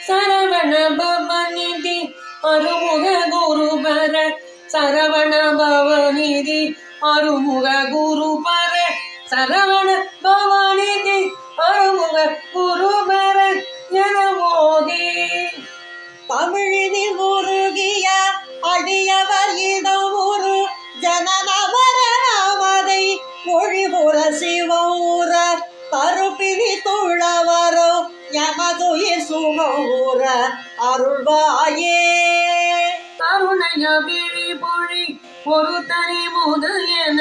சரவண பவநிதி அருமுக குருபர சரவண பவநிதி அருமுக குருபர சரவண பவநிதி அருமுக குருபர என மோதி தமிழினில் உருகிய அடியவர் இடமுரு ஜனநவரநாமதை மொழிபுற சிவூர கருப்பினி துழவரோ யமதுயிர் சுமூர அருள்வாயே. கருணைய விழி பொழி ஒரு தனி முதல் என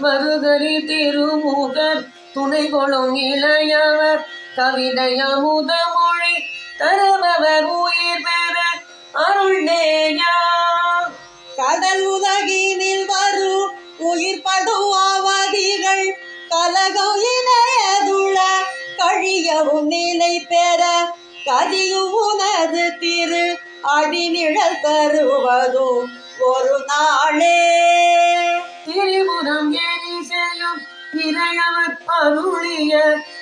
வருகரி திருமுகர் துணை கொள்ளும் இளையவர் கவிதைய முதமொழி தருபவர் உயிர் பெற அருள்நேயா. கடல் உலகினில் வரும் உயிர் படுவாவதிகள் கலகம் இணையதுள கழியவும் நிலை பெற கதியும் உனது திரு அடிநிழல் தருவதும் ஒரு நாளே. திரிபுரம் ஏறி செய்யும் இறையவர் அருளிய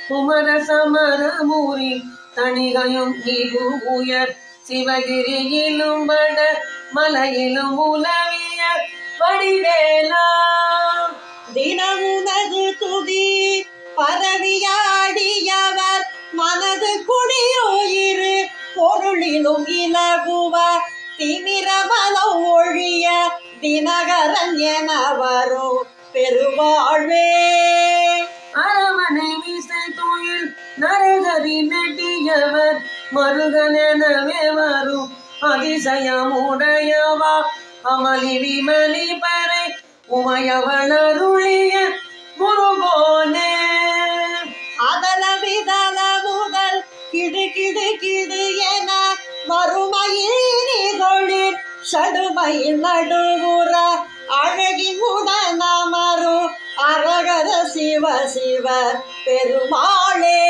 குமர சமரமூரி தணிகையும் மிகு உயர் சிவகிரியிலும் வட மலையிலும் உலவிய வடிவேலா. தினமுனது துதி பரவியாடியவர் மனது குடியோயிரு பொருளிலும் இலகுவர் திமிரமலம் ஒழிய தினகரன் என வரும் பெருவாழ்வே. அரவணை விசை தொழில் நரகரி நெட்டியவர் மருகனெனவே வரும் அதிசயமுடையவா அமளி விமலி பறை உமையவனருளிய முருகோனே. அதல விதல முதல் கிடு கிடு கிடு என மறுமையில் சடுமையில் நடுவுற அழகின் உடனமரும் அரகர சிவ சிவ பெருமாளே.